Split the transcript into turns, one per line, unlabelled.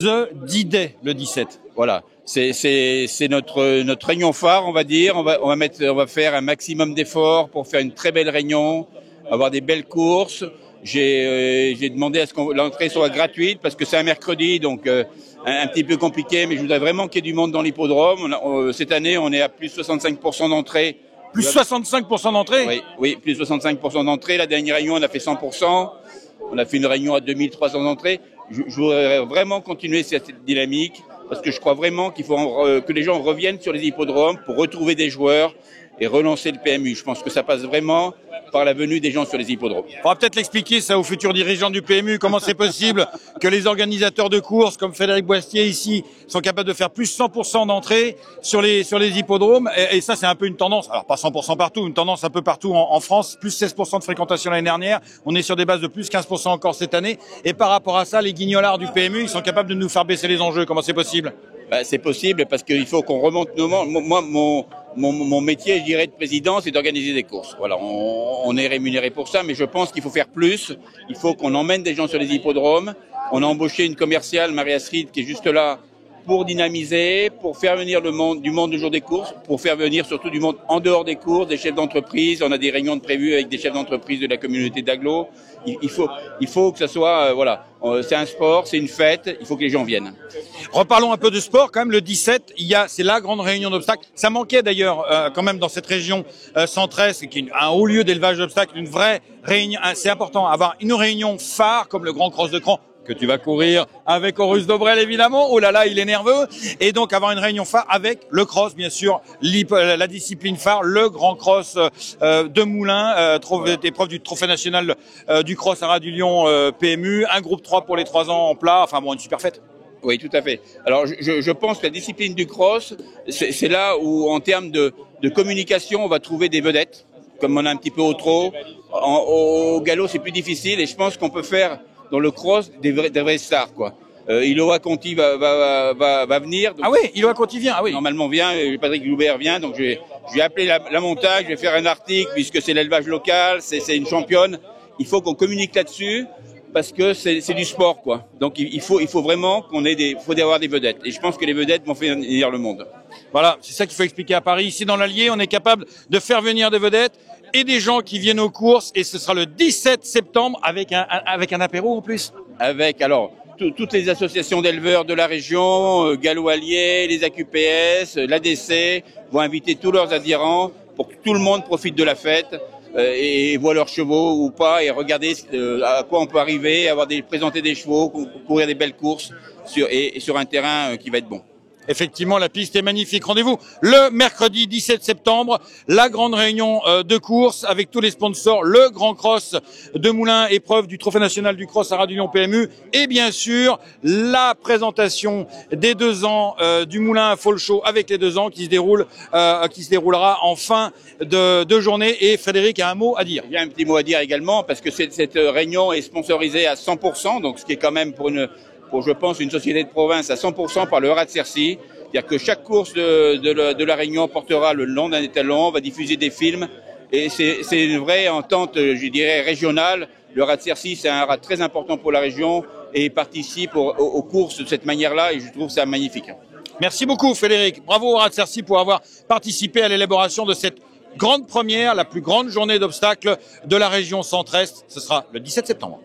The D-Day, le 17.
Voilà, c'est notre réunion phare, on va dire. On va faire un maximum d'efforts pour faire une très belle réunion, avoir des belles courses. J'ai demandé à ce que l'entrée soit gratuite parce que c'est un mercredi, donc un petit peu compliqué. Mais je voudrais vraiment qu'il y ait du monde dans l'hippodrome. Cette année, on est à plus 65% d'entrée.
Plus 65% d'entrée?
Oui, plus 65% d'entrée. La dernière réunion, on a fait 100%. On a fait une réunion à 2300 d'entrée. Je voudrais vraiment continuer cette dynamique parce que je crois vraiment qu'il faut que les gens reviennent sur les hippodromes pour retrouver des joueurs et relancer le PMU. Je pense que ça passe vraiment par la venue des gens sur les hippodromes.
On va peut-être l'expliquer ça aux futurs dirigeants du PMU, comment c'est possible que les organisateurs de courses comme Frédéric Boistier ici sont capables de faire plus 100% d'entrée sur les hippodromes et ça c'est un peu une tendance, alors pas 100% partout, une tendance un peu partout en France, plus 16% de fréquentation l'année dernière, on est sur des bases de plus 15% encore cette année et par rapport à ça les guignolards du PMU ils sont capables de nous faire baisser les enjeux, comment c'est possible?
C'est possible parce qu'il faut qu'on remonte nos monts. Moi, mon métier, je dirais, de président, c'est d'organiser des courses. Voilà, on est rémunéré pour ça, mais je pense qu'il faut faire plus. Il faut qu'on emmène des gens sur les hippodromes. On a embauché une commerciale, Marie Astrid, qui est juste là pour dynamiser, pour faire venir du monde du jour des courses, pour faire venir surtout du monde en dehors des courses, des chefs d'entreprise. On a des réunions prévues avec des chefs d'entreprise de la communauté d'Aglo. Il faut que ça soit, voilà, c'est un sport, c'est une fête, il faut que les gens viennent.
Reparlons un peu de sport quand même, le 17, c'est la grande réunion d'obstacles. Ça manquait d'ailleurs quand même dans cette région centre-est, qui est un haut lieu d'élevage d'obstacles, une vraie réunion, c'est important, avoir une réunion phare comme le Grand Cross de Cran, que tu vas courir avec Horus Dobrel évidemment, oh là là il est nerveux, et donc avoir une réunion phare avec le cross bien sûr, la discipline phare, le Grand Cross de Moulins, épreuve du Trophée National du Cross à Ras-du-Lion PMU, un groupe 3 pour les 3 ans en plat, enfin bon une super fête.
Oui, tout à fait. Alors, je pense que la discipline du cross, c'est là où, en termes de communication, on va trouver des vedettes, comme on a un petit peu au trot. Au galop, c'est plus difficile, et je pense qu'on peut faire dans le cross des vrais stars, quoi. Iloa Conti va venir. Donc,
ah oui, Iloa Conti vient, ah oui.
Normalement vient, Patrick Joubert vient, donc je vais appeler la montagne, je vais faire un article, puisque c'est l'élevage local, c'est une championne. Il faut qu'on communique là-dessus. Parce que c'est du sport, quoi. Donc il faut vraiment avoir des vedettes. Et je pense que les vedettes vont faire venir le monde.
Voilà, c'est ça qu'il faut expliquer à Paris. Ici dans l'Allier, on est capable de faire venir des vedettes et des gens qui viennent aux courses. Et ce sera le 17 septembre avec un apéro en plus.
Avec alors toutes les associations d'éleveurs de la région, Gallo Allier, les AQPS, l'ADC vont inviter tous leurs adhérents pour que tout le monde profite de la fête. Et voient leurs chevaux ou pas et regarder à quoi on peut arriver, présenter des chevaux, courir des belles courses sur un terrain qui va être bon.
Effectivement, la piste est magnifique. Rendez-vous le mercredi 17 septembre, la grande réunion de course avec tous les sponsors, le Grand Cross de Moulins, épreuve du Trophée National du Cross à Ras-du-Lion PMU et bien sûr la présentation des 2 ans du Moulin Fall Show avec les 2 ans qui se déroulera en fin de journée. Et Frédéric a un mot à dire.
Il y a un petit mot à dire également parce que cette réunion est sponsorisée à 100%, donc ce qui est quand même pour je pense, une société de province à 100% par le Rat de Cercy. C'est-à-dire que chaque course de la Réunion portera le nom d'un étalon, va diffuser des films. Et c'est une vraie entente, je dirais, régionale. Le Rat de Cercy, c'est un rat très important pour la région et il participe aux courses de cette manière-là et je trouve ça magnifique.
Merci beaucoup Frédéric. Bravo au Rat de Cercy pour avoir participé à l'élaboration de cette grande première, la plus grande journée d'obstacles de la région centre-est. Ce sera le 17 septembre.